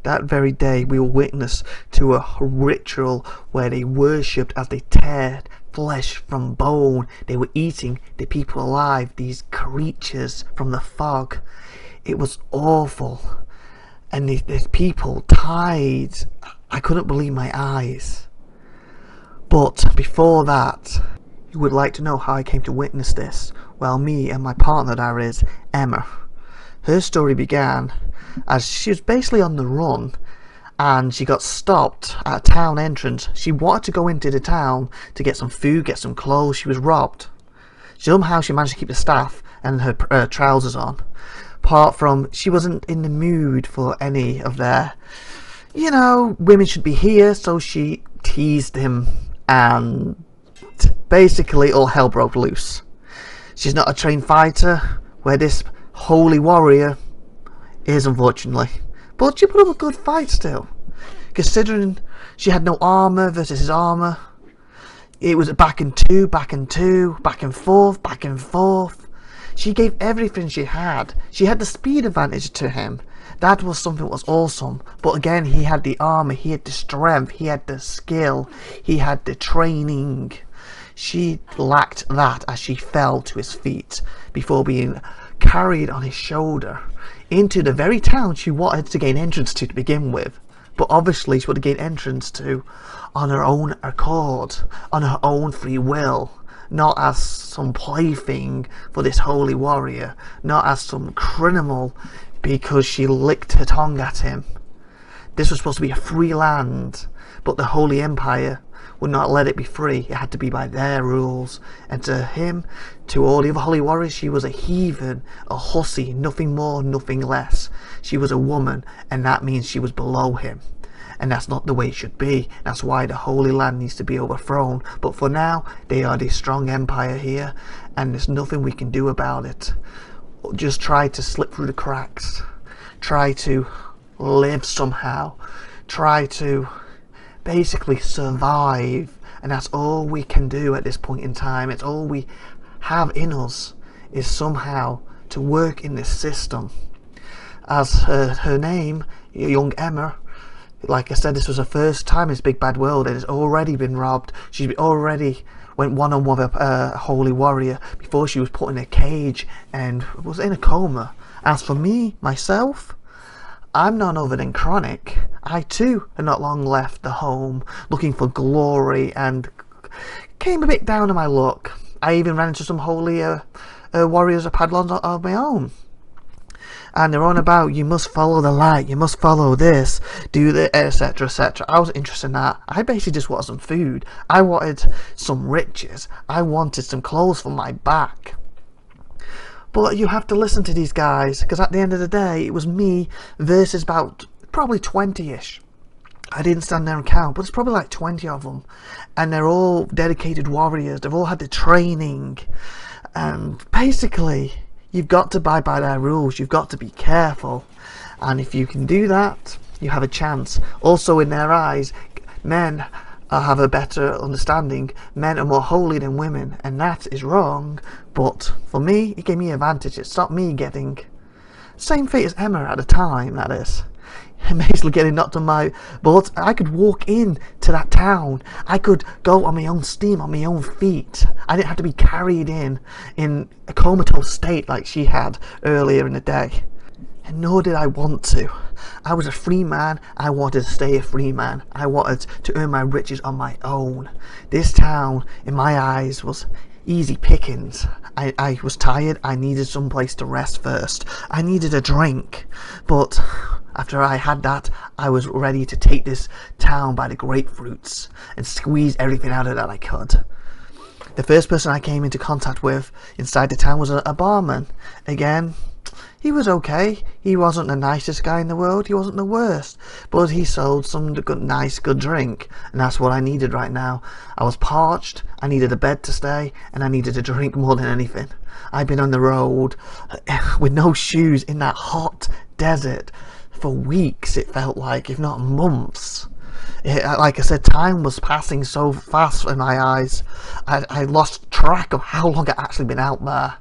That very day we were witness to a ritual where they worshipped as they teared flesh from bone. They were eating the people alive, these creatures from the fog. It was awful. And these people tied. I couldn't believe my eyes. But before that, you would like to know how I came to witness this. Well, me and my partner, that is, Emma. Her story began as she was basically on the run, and she got stopped at a town entrance. She wanted to go into the town to get some food, get some clothes. She was robbed. Somehow she managed to keep the staff and her trousers on. Apart from, she wasn't in the mood for any of their, women should be here, so she teased him, and basically all hell broke loose. She's not a trained fighter, where this holy warrior is, unfortunately. But she put up a good fight still, considering she had no armour versus his armour. It was back and two, back and two, back and forth, back and forth. She gave everything she had. She had the speed advantage to him. That was something that was awesome. But again, he had the armour, he had the strength, he had the skill, he had the training. She lacked that as she fell to his feet before being carried on his shoulder into the very town she wanted to gain entrance to begin with. But obviously she would have gained entrance to on her own accord, on her own free will, not as some plaything for this holy warrior, not as some criminal because she licked her tongue at him. This was supposed to be a free land, but the Holy Empire would not let it be free. It had to be by their rules. And to him, to all the other holy warriors, she was a heathen, a hussy, nothing more, nothing less. She was a woman, and that means she was below him. And that's not the way it should be. That's why the Holy Land needs to be overthrown. But for now, they are the strong empire here, and there's nothing we can do about it. Just try to slip through the cracks. Try to live somehow. Try to basically survive, and that's all we can do at this point in time. It's all we have in us, is somehow to work in this system. As her name, young Emma, like I said, this was her first time in this big bad world, and has already been robbed. She already went one-on-one with a holy warrior before she was put in a cage and was in a coma. As for me, myself, I'm none other than chronic. I too had not long left the home looking for glory and came a bit down on my luck. I even ran into some holy warriors of Padlons of my own. And they're on about, you must follow the light, you must follow this, do the etc, etc. I was interested in that. I basically just wanted some food. I wanted some riches. I wanted some clothes for my back. But you have to listen to these guys, because at the end of the day, it was me versus about probably 20-ish. I didn't stand there and count, but it's probably like 20 of them. And they're all dedicated warriors. They've all had the training. And basically, you've got to abide by their rules. You've got to be careful. And if you can do that, you have a chance. Also, in their eyes, men have a better understanding. Men are more holy than women, and that is wrong. But for me, it gave me an advantage. It stopped me getting same fate as Emma at the time, that is. Basically getting knocked on my butt. I could walk in to that town. I could go on my own steam, on my own feet. I didn't have to be carried in a comatose state like she had earlier in the day. And nor did I want to. I was a free man. I wanted to stay a free man. I wanted to earn my riches on my own. This town, in my eyes, was easy pickings. I was tired. I needed some place to rest first. I needed a drink. But after I had that, I was ready to take this town by the grapefruits and squeeze everything out of that I could. The first person I came into contact with inside the town was a barman. Again, he was okay. He wasn't the nicest guy in the world. He wasn't the worst. But he sold some nice, good drink. And that's what I needed right now. I was parched. I needed a bed to stay. And I needed a drink more than anything. I've been on the road with no shoes in that hot desert for weeks, it felt like, if not months. Like I said, time was passing so fast in my eyes. I lost track of how long I'd actually been out there.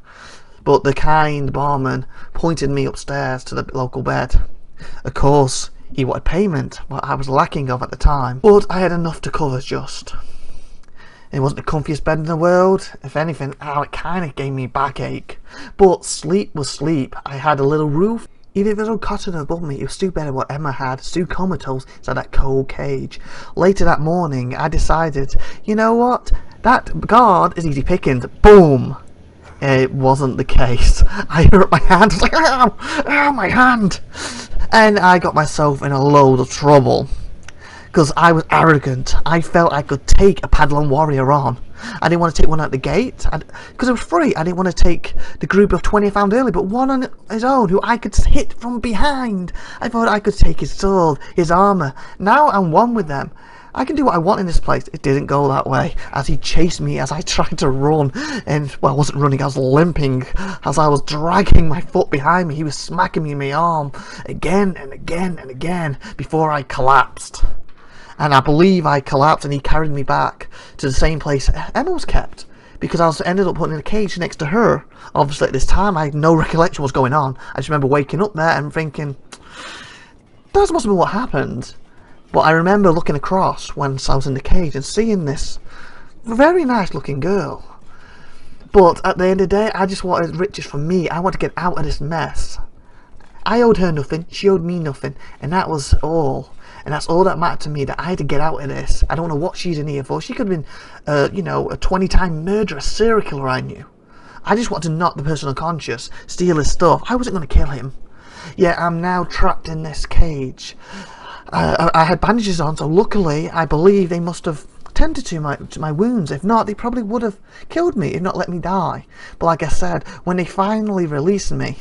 But the kind barman pointed me upstairs to the local bed. Of course, He wanted payment, what I was lacking of at the time. But I had enough to cover just. It wasn't the comfiest bed in the world. If anything, it kind of gave me backache. But sleep was sleep. I had a little roof. Even if there was no cotton above me, it was still better than what Emma had. Still comatose inside that cold cage. Later that morning, I decided, you know what? That guard is easy pickings. Boom! It wasn't the case. I hurt my hand. I was like, ow! Ow, my hand! And I got myself in a load of trouble. Because I was arrogant. I felt I could take a Padlon warrior on. I didn't want to take one at the gate. Because it was free. I didn't want to take the group of 20 I found early. But one on his own who I could hit from behind. I thought I could take his sword, his armour. Now I'm one with them. I can do what I want in this place. It didn't go that way. As he chased me as I tried to run. And, well, I wasn't running. I was limping. As I was dragging my foot behind me. He was smacking me in my arm. Again and again and again. Before I collapsed. And I believe I collapsed and he carried me back to the same place Emma was kept. Because I was ended up putting in a cage next to her. Obviously at this time I had no recollection of what's going on. I just remember waking up there and thinking, that must have been what happened. But I remember looking across once I was in the cage and seeing this very nice looking girl. But at the end of the day, I just wanted riches for me. I wanted to get out of this mess. I owed her nothing, she owed me nothing, and that was all. And that's all that mattered to me, that I had to get out of this. I don't know what she's in here for. She could have been, you know, a 20-time murderer, serial killer I knew. I just wanted to knock the person unconscious, steal his stuff. I wasn't going to kill him. Yet I'm now trapped in this cage. I had bandages on, so luckily, I believe they must have tended to my wounds. If not, they probably would have killed me, if not let me die. But like I said, when they finally released me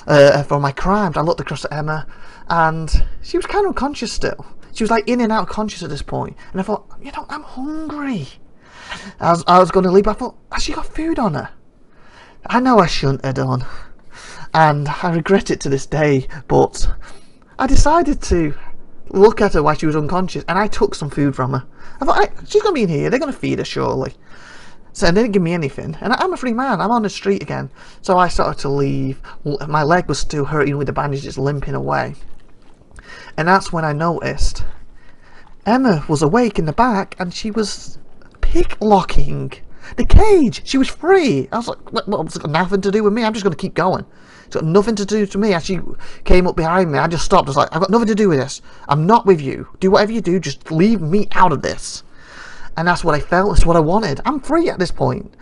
for my crimes, I looked across at Emma, and she was kind of unconscious still. She was like in and out of conscious at this point. And I thought, you know, I'm hungry. As I was going to leave, but I thought, has she got food on her? I know I shouldn't have done. And I regret it to this day, but I decided to look at her while she was unconscious, and I took some food from her. I thought, she's going to be in here, they're going to feed her surely. So they didn't give me anything, and I'm a free man, I'm on the street again. So I started to leave. My leg was still hurting with the bandages, limping away. And that's when I noticed Emma was awake in the back, and she was picklocking the cage. She was free. I was like, well, it's got nothing to do with me, I'm just going to keep going. It's got nothing to do to me. As she came up behind me, I just stopped. I was like, I've got nothing to do with this. I'm not with you. Do whatever you do, just leave me out of this. And that's what I felt, that's what I wanted. I'm free at this point.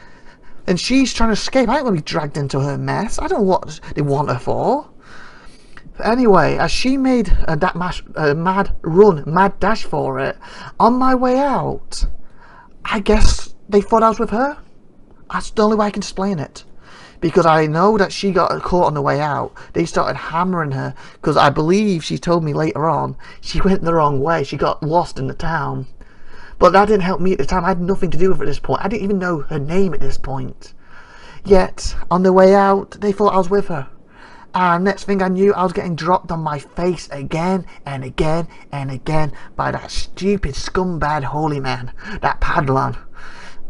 And she's trying to escape. I ain't going to be dragged into her mess. I don't know what they want her for. But anyway, as she made that mad run, mad dash for it, on my way out, I guess they thought I was with her. That's the only way I can explain it. Because I know that she got caught on the way out. They started hammering her. Because I believe she told me later on, she went the wrong way. She got lost in the town. But that didn't help me at the time. I had nothing to do with it at this point. I didn't even know her name at this point. Yet, on the way out, they thought I was with her. And next thing I knew, I was getting dropped on my face again and again and again by that stupid scumbag holy man, that Padlon.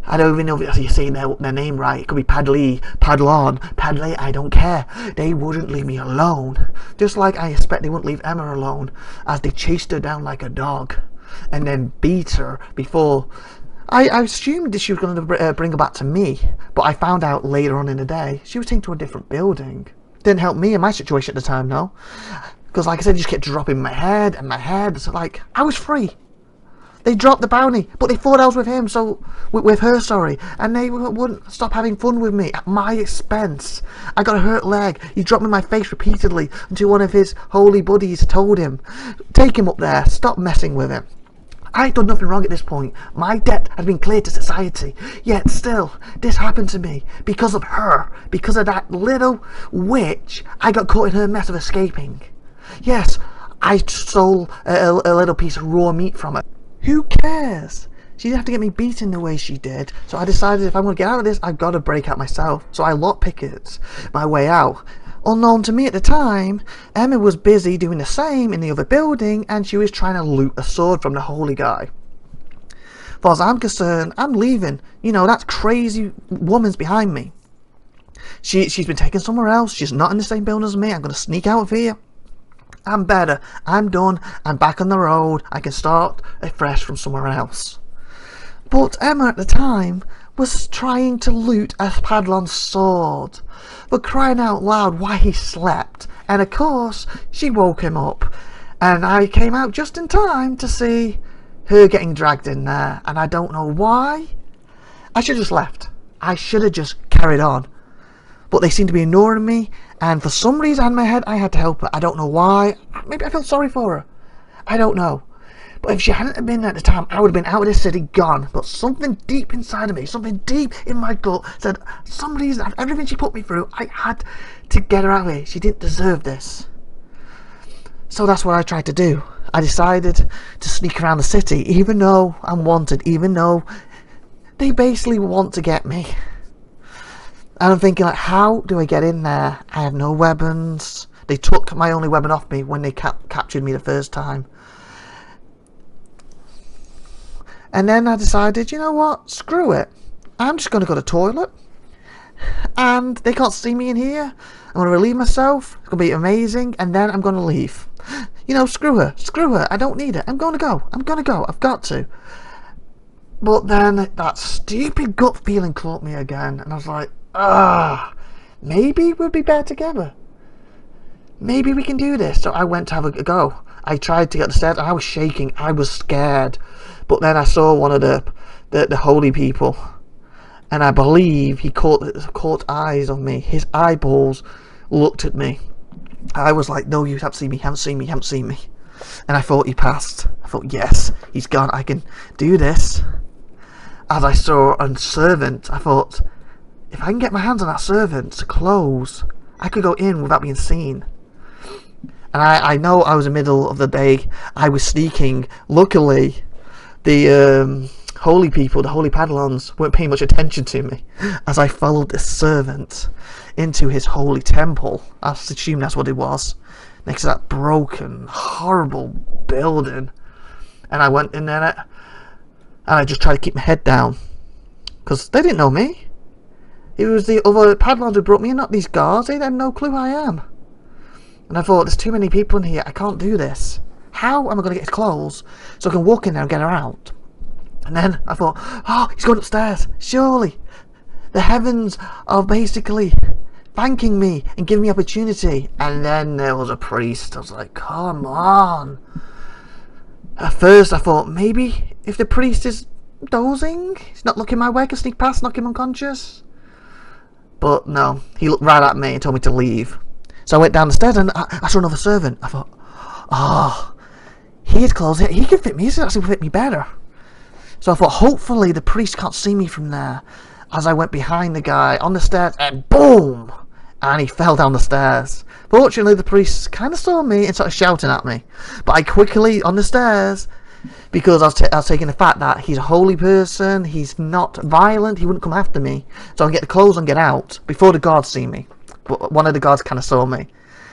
I don't even know if you're saying their name right. It could be Padley, Padlon, Padley, I don't care. They wouldn't leave me alone. Just like I expect they wouldn't leave Emma alone, as they chased her down like a dog. And then beat her before... I assumed that she was going to bring her back to me. But I found out later on in the day, she was taken to a different building. Didn't help me in my situation at the time, no. Because like I said, just kept dropping my head and my head. So like, I was free. They dropped the bounty, but they thought I was with him, so with her, sorry. And they wouldn't stop having fun with me at my expense. I got a hurt leg. He dropped me in my face repeatedly until one of his holy buddies told him, take him up there, stop messing with him. I had done nothing wrong at this point. My debt had been cleared to society. Yet still, this happened to me because of her. Because of that little witch, I got caught in her mess of escaping. Yes, I stole a little piece of raw meat from her. Who cares? She didn't have to get me beaten the way she did. So I decided if I'm going to get out of this, I've got to break out myself. So I lockpicked my way out. Unknown to me at the time, Emma was busy doing the same in the other building, and she was trying to loot a sword from the holy guy. As far as I'm concerned, I'm leaving. You know, that crazy woman's behind me. She's been taken somewhere else. She's not in the same building as me. I'm going to sneak out of here. I'm better. I'm done. I'm back on the road. I can start afresh from somewhere else. But Emma at the time was trying to loot a Padlon's sword, but crying out loud while he slept. And of course, she woke him up. And I came out just in time to see her getting dragged in there. And I don't know why. I should have just left. I should have just carried on. But they seemed to be ignoring me, and for some reason in my head I had to help her. I don't know why. Maybe I felt sorry for her. I don't know. But if she hadn't been there at the time, I would have been out of this city, gone. But something deep inside of me, something deep in my gut said, for some reason, after everything she put me through, I had to get her out of here. She didn't deserve this. So that's what I tried to do. I decided to sneak around the city, even though I'm wanted, even though they basically want to get me. And I'm thinking, like, how do I get in there? I have no weapons. They took my only weapon off me when they captured me the first time. And then I decided, you know what? Screw it. I'm just going to go to the toilet. And they can't see me in here. I'm going to relieve myself. It's going to be amazing. And then I'm going to leave. You know, screw her. Screw her. I don't need it. I'm going to go. I'm going to go. I've got to. But then that stupid gut feeling caught me again. And I was like, maybe we'll be better together. Maybe we can do this. So I went to have a go. I tried to get the stairs. I was shaking. I was scared. But then I saw one of the holy people, and I believe he caught eyes on me. His eyeballs looked at me. I was like, no, you haven't seen me, haven't seen me, haven't seen me. And I thought he passed. I thought, yes, he's gone. I can do this. As I saw a servant, I thought, if I can get my hands on that servant's clothes, I could go in without being seen. And I know I was in the middle of the day. I was sneaking. Luckily, the holy people, the holy Padlons, weren't paying much attention to me as I followed this servant into his holy temple. I assume that's what it was. Next to that broken, horrible building. And I went in there and I just tried to keep my head down. Because they didn't know me. It was the other Padlons who brought me in, not these guards. They had no clue who I am. And I thought, there's too many people in here. I can't do this. How am I going to get his clothes so I can walk in there and get her out? And then I thought, oh, he's going upstairs. Surely the heavens are basically thanking me and giving me opportunity. And then there was a priest. I was like, come on. At first I thought, maybe if the priest is dozing, he's not looking my way, I can sneak past, knock him unconscious. But no, he looked right at me and told me to leave. So I went down the stairs and I saw another servant. I thought, oh, his clothes, he can fit me. He actually fit me better. So I thought, hopefully the priest can't see me from there. As I went behind the guy on the stairs, and boom! And he fell down the stairs. Fortunately, the priest kind of saw me and started shouting at me. But I quickly, on the stairs, because I was taking the fact that he's a holy person, he's not violent, he wouldn't come after me. So I can get the clothes and get out before the guards see me. But one of the guards kind of saw me.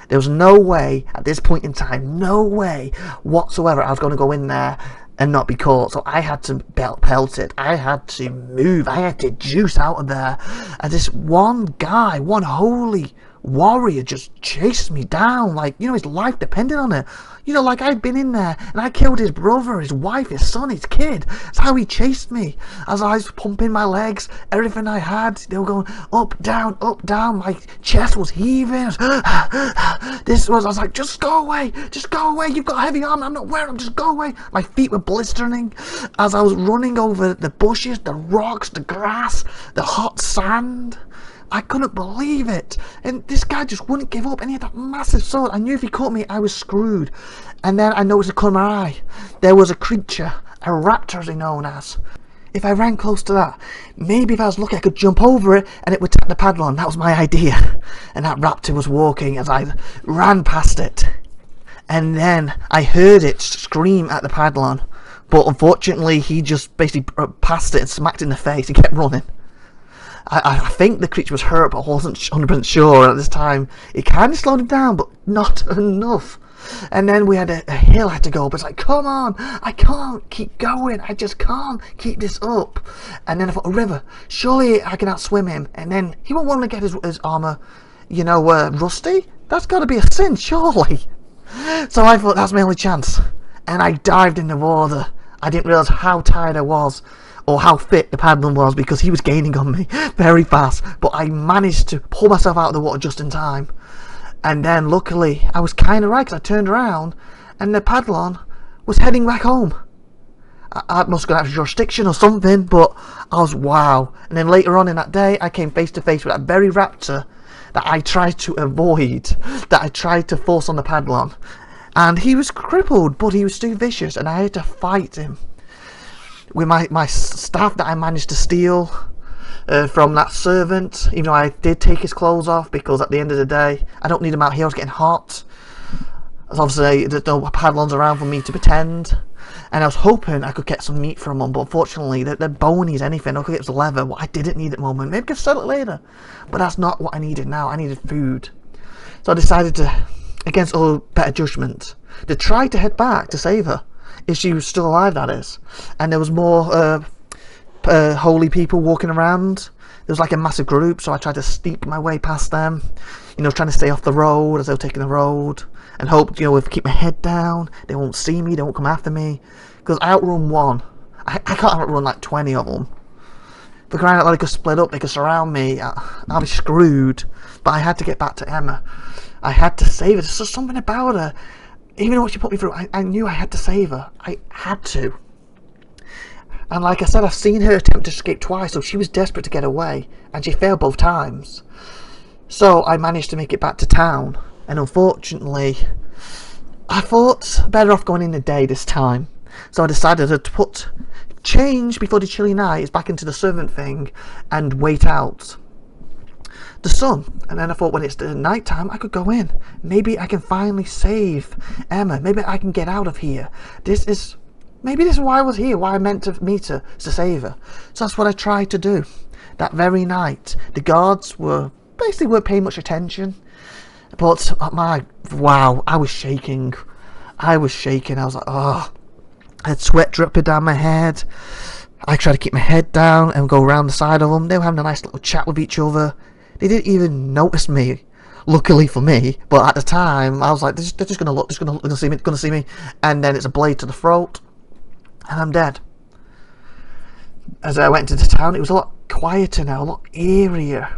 There was no way, at this point in time, no way whatsoever I was going to go in there and not be caught. So I had to pelt it. I had to move. I had to juice out of there. And this one guy, one holy warrior, just chased me down. Like, you know, his life depended on it. You know, like I'd been in there and I killed his brother, his wife, his son, his kid. That's how he chased me. As I was pumping my legs, everything I had, they were going up, down, up, down. My chest was heaving. I was like, just go away. Just go away. You've got heavy armor. I'm not wearing them. Just go away. My feet were blistering as I was running over the bushes, the rocks, the grass, the hot sand. I couldn't believe it. And this guy just wouldn't give up. And he had that massive sword. I knew if he caught me, I was screwed. And then I noticed the corner of my eye. There was a creature, a raptor as they're known as. If I ran close to that, maybe if I was lucky, I could jump over it and it would tap the Padlon. That was my idea. And that raptor was walking as I ran past it. And then I heard it scream at the Padlon. But unfortunately, he just basically passed it and smacked it in the face and kept running. I think the creature was hurt, but I wasn't 100% sure. And at this time, it kind of slowed him down, but not enough. And then we had a hill I had to go up. It's like, come on, I can't keep going. I just can't keep this up. And then I thought, a river. Surely I can outswim him. And then he won't want to get his armor, you know, rusty. That's got to be a sin, surely. So I thought that's my only chance, and I dived in the water. I didn't realise how tired I was, or how fit the paddling was, because he was gaining on me very fast. But I managed to pull myself out of the water just in time. And then luckily I was kind of right, because I turned around and the paddlon was heading back home. I must have got out of jurisdiction or something, but I was wow. And then later on in that day I came face to face with that very raptor that I tried to avoid, that I tried to force on the paddlon. And he was crippled, but he was too vicious, and I had to fight him with my staff that I managed to steal from that servant, even though I did take his clothes off, because at the end of the day I don't need him out here. I was getting hot, as obviously there's no paddlons around for me to pretend, and I was hoping I could get some meat from them, but unfortunately they're bony as anything. I could get some leather, what I didn't need at the moment. Maybe I could sell it later, but that's not what I needed now. I needed food. So I decided to, against all better judgment, to try to head back to save her, if she was still alive, that is. And there was more holy people walking around. There was like a massive group, so I tried to sneak my way past them, you know, trying to stay off the road as they were taking the road, and hope, you know, if I keep my head down, they won't see me, they won't come after me. Because I outrun one. I can't outrun like 20 of them. For crying out loud, they could split up, they could surround me, I'll be screwed. But I had to get back to Emma. I had to save her. There's just something about her. Even though what she put me through, I knew I had to save her. I had to. And like I said, I've seen her attempt to escape twice, so she was desperate to get away, and she failed both times. So I managed to make it back to town, and unfortunately, I thought better off going in the day this time. So I decided to put change before the chilly night back into the servant thing and wait out the sun. And then I thought, when it's the night time, I could go in. Maybe I can finally save Emma. Maybe I can get out of here. Maybe this is why I was here, why I meant to meet her, to save her. So that's what I tried to do. That very night, the guards weren't paying much attention. But wow, I was shaking. I was like, oh. I had sweat dripping down my head. I tried to keep my head down and go around the side of them. They were having a nice little chat with each other. They didn't even notice me, luckily for me. But at the time, I was like, they're just going to look, they're going to see me. And then it's a blade to the throat, and I'm dead. As I went into the town, it was a lot quieter now, a lot eerier.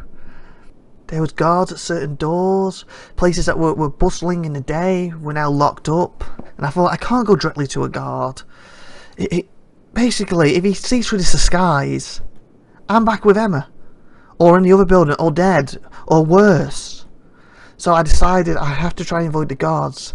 There was guards at certain doors. Places that were bustling in the day were now locked up. And I thought, I can't go directly to a guard. Basically, if he sees through this disguise, I'm back with Emma. Or in the other building, or dead, or worse. So I decided I have to try and avoid the guards.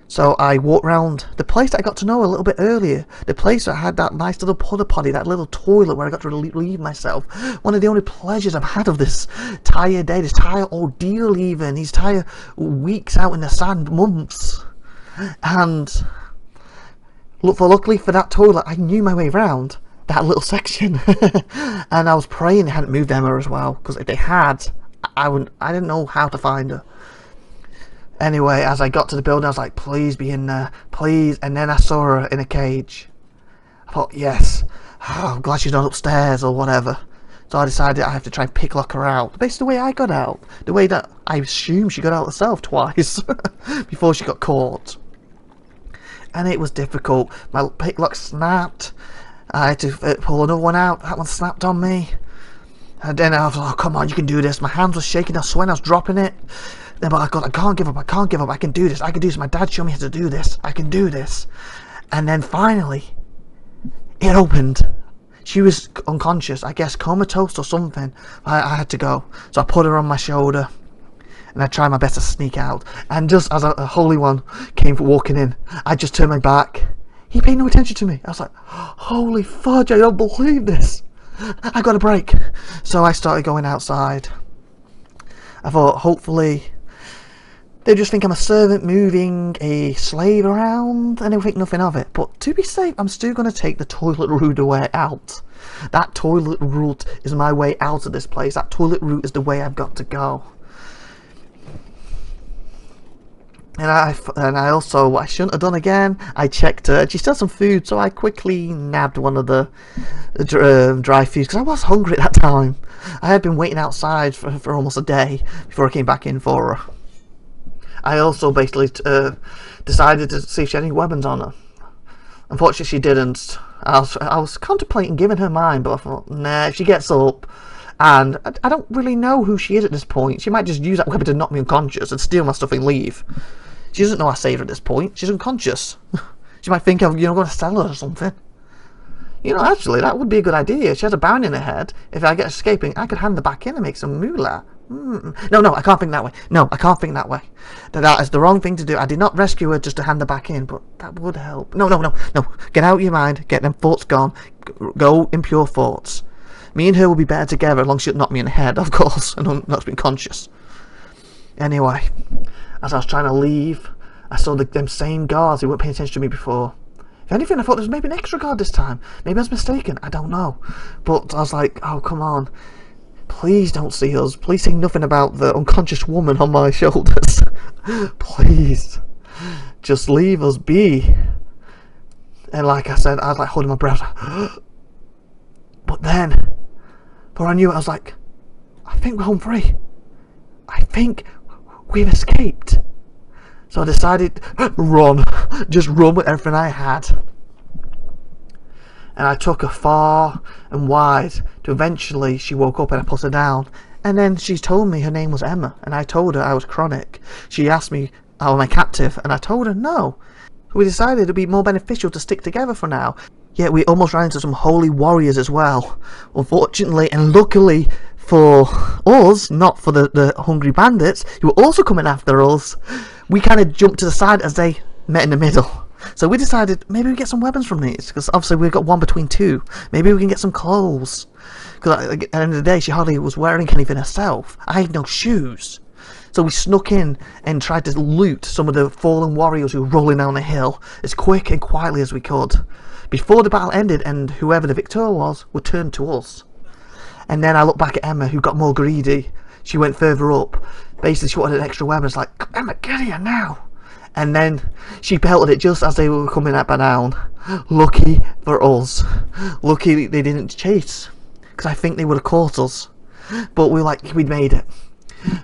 So I walked around the place that I got to know a little bit earlier. The place that had that nice little porta potty, that little toilet where I got to relieve myself. One of the only pleasures I've had of this entire day, this entire ordeal even, these entire weeks out in the sand, months. And luckily for that toilet, I knew my way around that little section. And I was praying they hadn't moved Emma as well, because if they had, I didn't know how to find her. Anyway, as I got to the building, I was like, please be in there, please. And then I saw her in a cage. I thought, yes, oh, I'm glad she's not upstairs or whatever. So I decided I have to try and picklock her out. Basically the way I got out, the way that I assume she got out herself twice before she got caught. And it was difficult. My picklock snapped. I had to pull another one out. That one snapped on me. And then I was like, oh, come on, you can do this. My hands were shaking, I was sweating, I was dropping it. But I can't give up, I can't give up, I can do this, I can do this. My dad showed me how to do this, I can do this. And then finally, it opened. She was unconscious, I guess comatose or something. I had to go. So I put her on my shoulder, and I tried my best to sneak out. And just as a holy one came walking in, I just turned my back. He paid no attention to me. I was like, holy fudge, I don't believe this. I got a break. So I started going outside. I thought, hopefully they just think I'm a servant moving a slave around, and they'll think nothing of it. But to be safe, I'm still going to take the toilet route way out. That toilet route is my way out of this place. That toilet route is the way I've got to go. And I also, what I shouldn't have done again, I checked her, and she still had some food, so I quickly nabbed one of the dry foods, because I was hungry at that time. I had been waiting outside for almost a day before I came back in for her. I also basically decided to see if she had any weapons on her. Unfortunately, she didn't. I was contemplating giving her mine, but I thought, nah, if she gets up, and I don't really know who she is at this point. She might just use that weapon to knock me unconscious and steal my stuff and leave. She doesn't know I saved her at this point. She's unconscious. She might think I'm, going to sell her or something. Actually, that would be a good idea. She has a bounty in her head. If I get escaping, I could hand her back in and make some moolah. No, I can't think that way. No, I can't think that way. That is the wrong thing to do. I did not rescue her just to hand her back in, but that would help. No. Get out of your mind. Get them thoughts gone. Go impure thoughts. Me and her will be better together as long as she doesn't knock me in the head, of course, and not being conscious. Anyway, as I was trying to leave, I saw them same guards who weren't paying attention to me before. If anything, I thought there was maybe an extra guard this time. Maybe I was mistaken. I don't know. But I was like, oh, come on. Please don't see us. Please say nothing about the unconscious woman on my shoulders. Please. Just leave us be. And like I said, I was like holding my breath. But then, before I knew it, I was like, I think we're home free. I think we've escaped. So I decided, run. Just run with everything I had. And I took her far and wide to eventually she woke up and I put her down. And then she told me her name was Emma. And I told her I was chronic. She asked me, am I captive? And I told her no. So we decided it would be more beneficial to stick together for now. Yet we almost ran into some holy warriors as well. Unfortunately and luckily for us, not for the hungry bandits who were also coming after us, we kind of jumped to the side as they met in the middle. So we decided maybe we get some weapons from these, because obviously we've got one between two. Maybe we can get some clothes. Because at the end of the day, she hardly was wearing anything herself. I had no shoes. So we snuck in and tried to loot some of the fallen warriors who were rolling down the hill as quick and quietly as we could, before the battle ended and whoever the victor was would turn to us. And then I looked back at Emma, who got more greedy. She went further up. Basically, she wanted an extra weapon. It's like, Emma, get here now. And then she pelted it just as they were coming up and down. Lucky for us. Lucky they didn't chase, because I think they would have caught us. But we'd made it.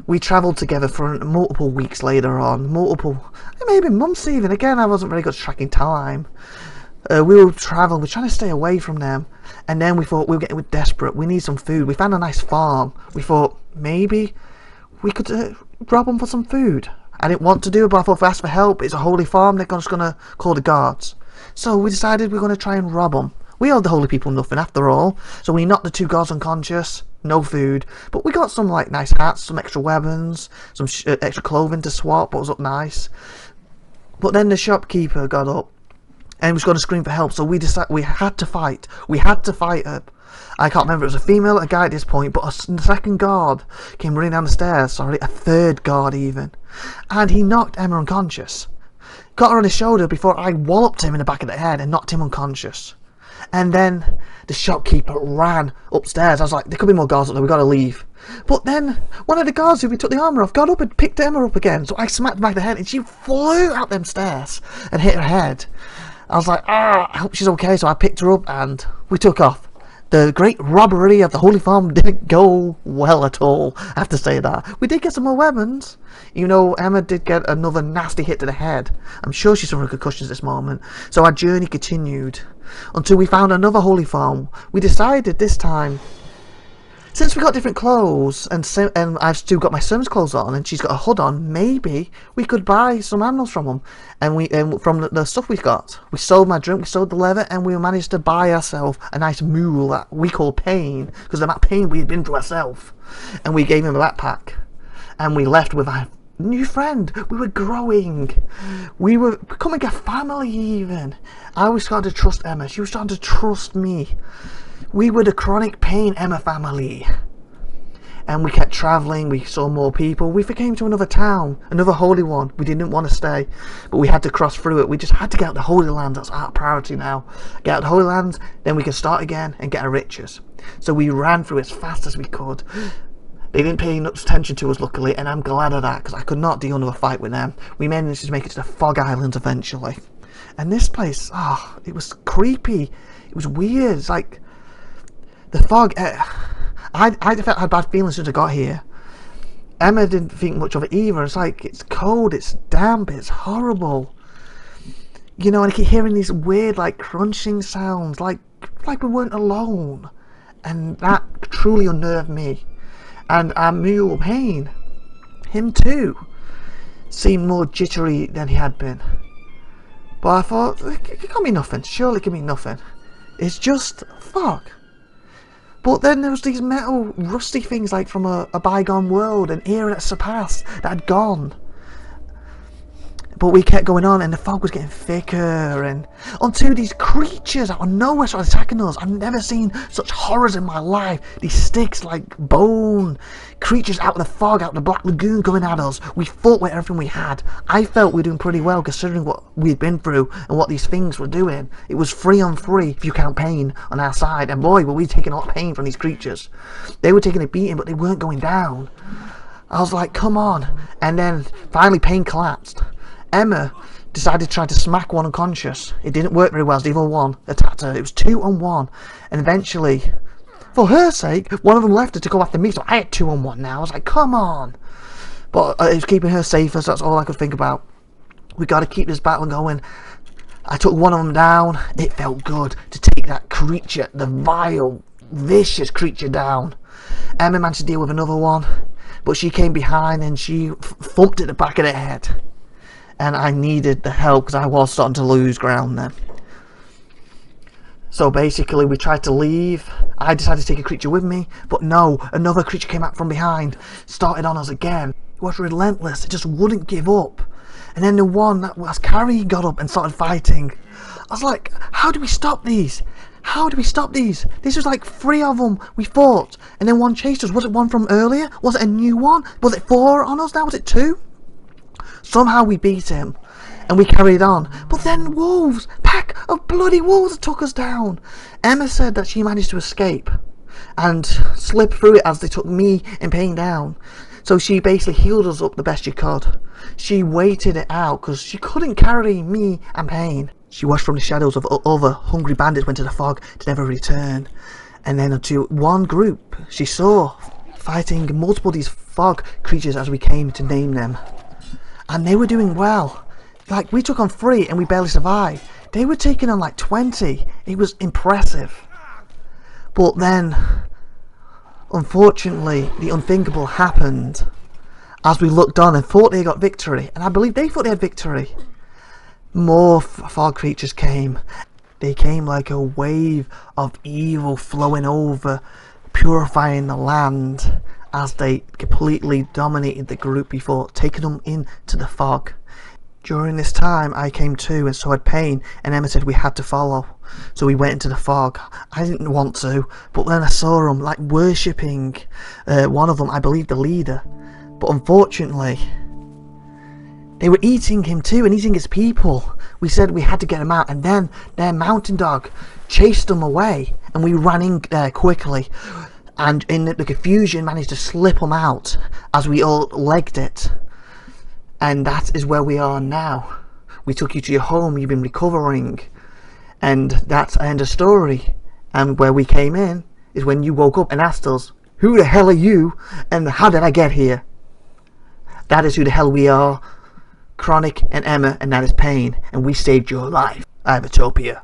We travelled together for multiple weeks later on. Maybe months even. Again, I wasn't very good at tracking time. We were travelling. We were trying to stay away from them. And then we thought we were getting desperate. We need some food. We found a nice farm. We thought maybe we could rob them for some food. I didn't want to do it, but I thought if I asked for help, it's a holy farm, they're just going to call the guards. So we decided we were going to try and rob them. We owed the holy people nothing after all. So we knocked the two guards unconscious, no food, but we got some nice hats, some extra weapons, some extra clothing to swap, what was up nice. But then the shopkeeper got up and was going to scream for help, so we decided we had to fight. We had to fight her. I can't remember if it was a female or a guy at this point, but a second guard came running down the stairs, a third guard even. And he knocked Emma unconscious. Got her on his shoulder before I walloped him in the back of the head and knocked him unconscious. And then the shopkeeper ran upstairs. I was like, there could be more guards up there, we've got to leave. But then one of the guards who we took the armour off got up and picked Emma up again. So I smacked her back of the head and she flew out them stairs and hit her head. I was like, I hope she's okay. So I picked her up and we took off. The great robbery of the Holy Farm didn't go well at all, I have to say that. We did get some more weapons. Emma did get another nasty hit to the head. I'm sure she's suffering concussions at this moment. So our journey continued until we found another Holy Farm. We decided this time, since we got different clothes and I've still got my Sim's clothes on and she's got a hood on, maybe we could buy some animals from them. And from the stuff we got, we sold my drink, we sold the leather, and we managed to buy ourselves a nice mule that we call Pain, because of that pain we had been through ourselves. And we gave him a backpack, and we left with our new friend. We were growing. We were becoming a family even. I was starting to trust Emma. She was starting to trust me. We were the Chronic Pain Emma family. And we kept travelling, we saw more people. We came to another town, another holy one. We didn't want to stay, but we had to cross through it. We just had to get out the Holy Land. That's our priority now. Get out the Holy Land, then we can start again and get our riches. So we ran through as fast as we could. They didn't pay enough attention to us, luckily, and I'm glad of that, because I could not deal with a fight with them. We managed to make it to the Fog Islands eventually. And this place, it was creepy. It was weird. It's like the fog. I felt I had bad feelings since I got here. Emma didn't think much of it either. It's like, it's cold, it's damp, it's horrible. You know, and I keep hearing these weird, like, crunching sounds, like we weren't alone. And that truly unnerved me. And our mule, Payne, him too, seemed more jittery than he had been. But I thought, it can't be nothing, surely it can be nothing. It's just fog. But then there was these metal, rusty things like from a bygone world, an era that surpassed, that had gone. But we kept going on, and the fog was getting thicker, and until these creatures out of nowhere started attacking us. I've never seen such horrors in my life. These sticks like bone creatures out of the fog, out of the black lagoon coming at us. We fought with everything we had. I felt we were doing pretty well considering what we'd been through and what these things were doing. It was 3-on-3 if you count Payne on our side, and boy were we taking a lot of pain from these creatures. They were taking a beating, but they weren't going down. I was like, come on. And then finally Payne collapsed. Emma decided to try to smack one unconscious. It didn't work very well, so the other one attacked her. It was 2-on-1, and eventually, for her sake, one of them left her to go after me, so I had 2-on-1 now. I was like, come on. But it was keeping her safer, so that's all I could think about. We got to keep this battle going. I took one of them down. It felt good to take that creature, the vile, vicious creature, down. Emma managed to deal with another one, but she came behind and she thumped at the back of the head. And I needed the help because I was starting to lose ground then. So basically we tried to leave. I decided to take a creature with me, but no, another creature came out from behind, started on us again. It was relentless, it just wouldn't give up. And then the one that was carrying got up and started fighting. I was like, how do we stop these? How do we stop these? This was like 3 of them we fought, and then one chased us. Was it one from earlier? Was it a new one? Was it 4 on us now? Was it 2? Somehow we beat him, and we carried on. But then wolves, pack of bloody wolves took us down. Emma said that she managed to escape and slip through it as they took me and Payne down. So she basically healed us up the best she could. She waited it out because she couldn't carry me and Payne. She watched from the shadows of other hungry bandits went to the fog to never return. And then to one group she saw fighting multiple of these fog creatures as we came to name them. And they were doing well. Like, we took on 3 and we barely survived. They were taking on like 20. It was impressive. But then, unfortunately, the unthinkable happened as we looked on and thought they got victory. And I believe they thought they had victory. More fog creatures came. They came like a wave of evil flowing over, purifying the land, as they completely dominated the group before, taking them into the fog. During this time I came to, and so had Payne, and Emma said we had to follow. So we went into the fog. I didn't want to, but then I saw them like worshipping one of them, I believe the leader. But unfortunately, they were eating him too, and eating his people. We said we had to get him out, and then their mountain dog chased them away, and we ran in there quickly. And in the confusion managed to slip them out as we all legged it. And that is where we are now. We took you to your home, you've been recovering, and that's the end of the story. And where we came in is when you woke up and asked us, who the hell are you and how did I get here? That is who the hell we are, Chronic and Emma, and that is Payne, and we saved your life. IVATOPIA.